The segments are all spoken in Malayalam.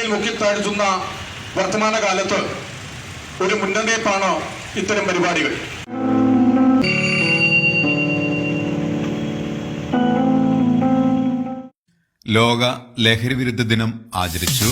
ലഹരിയിൽ മുക്കിത്താഴ്ത്തുന്ന വർത്തമാനകാലത്ത് ഒരു മുന്നറിയിപ്പാണ് ഇത്തരം പരിപാടികൾ. ലോക ലഹരി വിരുദ്ധ ദിനം ആചരിച്ചു.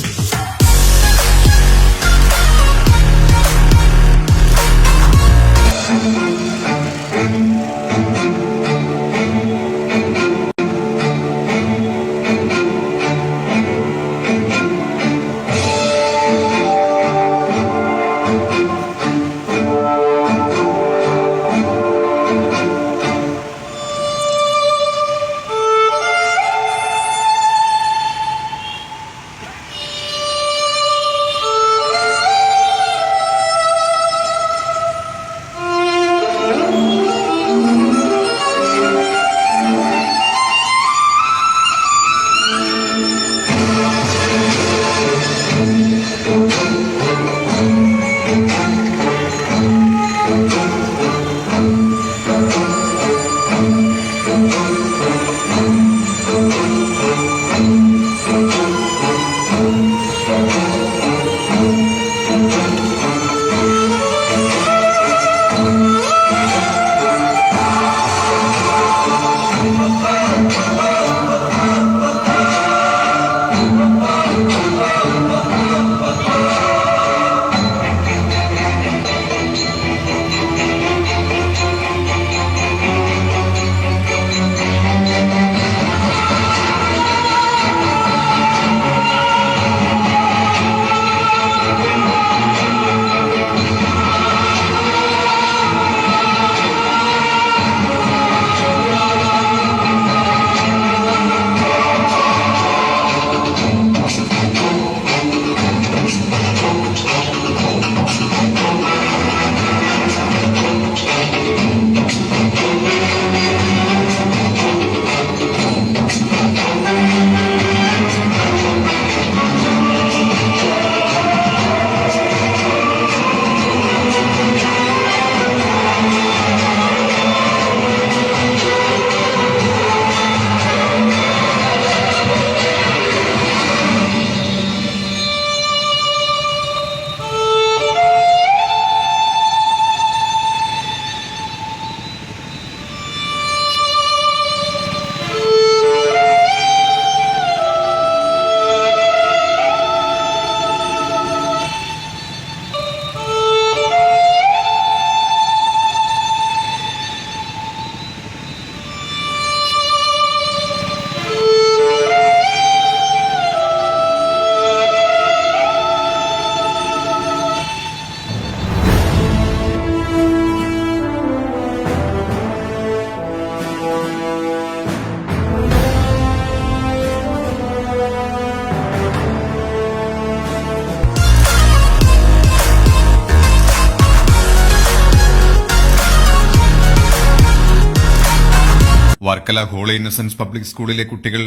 വർക്കല ഹോളി ഇന്നസെൻസ് പബ്ലിക് സ്കൂളിലെ കുട്ടികൾ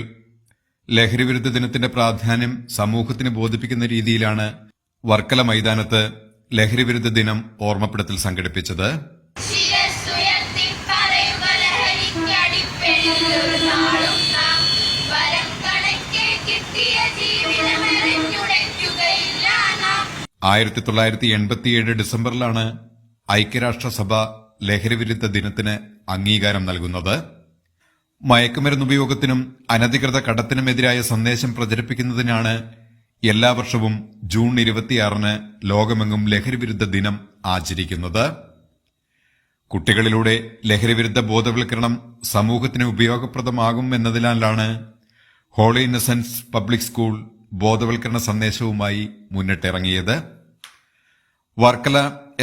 ലഹരി വിരുദ്ധ ദിനത്തിന്റെ പ്രാധാന്യം സമൂഹത്തിന് ബോധിപ്പിക്കുന്ന രീതിയിലാണ് വർക്കല മൈതാനത്ത് ലഹരി വിരുദ്ധ ദിനം ഓർമ്മപ്പെടുത്തൽ സംഘടിപ്പിച്ചത്. ഡിസംബറിലാണ് ഐക്യരാഷ്ട്രസഭ ലഹരി വിരുദ്ധ ദിനത്തിന് അംഗീകാരം നൽകുന്നത്. മയക്കുമരുന്ന് ഉപയോഗത്തിനും അനധികൃത കടത്തിനുമെതിരായ സന്ദേശം പ്രചരിപ്പിക്കുന്നതിനാണ് എല്ലാ വർഷവും ജൂൺ 26 ലോകമെങ്ങും ലഹരിവിരുദ്ധ ദിനം ആചരിക്കുന്നത്. കുട്ടികളിലൂടെ ലഹരിവിരുദ്ധ ബോധവൽക്കരണം സമൂഹത്തിന് ഉപയോഗപ്രദമാകും എന്നതിനാലാണ് ഹോളി ഇന്നസെൻസ് പബ്ലിക് സ്കൂൾ ബോധവൽക്കരണ സന്ദേശവുമായി മുന്നിട്ടിറങ്ങിയത്. Varkala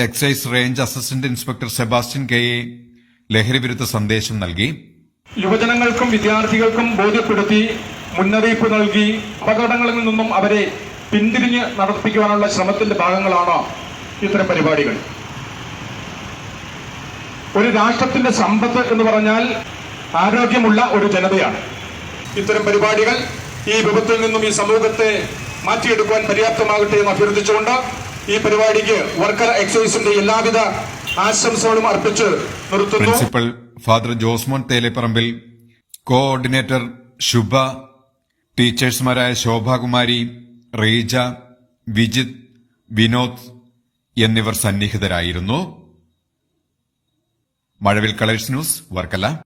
excise range assistant inspector Sebastian K A. ലഹരിവിരുദ്ധ സന്ദേശം നൽകി. യുവജനങ്ങൾക്കും വിദ്യാർത്ഥികൾക്കും ബോധ്യപ്പെടുത്തി മുന്നറിയിപ്പ് നൽകി അപകടങ്ങളിൽ നിന്നും അവരെ പിന്തിരിഞ്ഞ് നടത്തിക്കുവാനുള്ള ശ്രമത്തിന്റെ ഭാഗങ്ങളാണ് ഇത്തരം പരിപാടികൾ. ഒരു രാഷ്ട്രത്തിന്റെ സമ്പത്ത് എന്ന് പറഞ്ഞാൽ ആരോഗ്യമുള്ള ഒരു ജനതയാണ്. ഇത്തരം പരിപാടികൾ ഈ വിപത്തിൽ നിന്നും ഈ സമൂഹത്തെ മാറ്റിയെടുക്കുവാൻ പര്യാപ്തമാകട്ടെ എന്ന് അഭ്യർത്ഥിച്ചുകൊണ്ട് ഈ പരിപാടിക്ക് വർക്കല എക്സൈസിന്റെ എല്ലാവിധ ആശംസകളും അർപ്പിച്ച് നിർത്തുന്നു. പ്രിൻസിപ്പൽ ഫാദർ ജോസ്മോൻ തേലേപ്പറമ്പിൽ, കോഓർഡിനേറ്റർ ശുഭ, ടീച്ചേഴ്സുമാരായ ശോഭാകുമാരി, റീജ, വിജിത്, വിനോദ് എന്നിവർ സന്നിഹിതരായിരുന്നു. മഴവിൽ കളേഴ്സ് ന്യൂസ്, വർക്കല.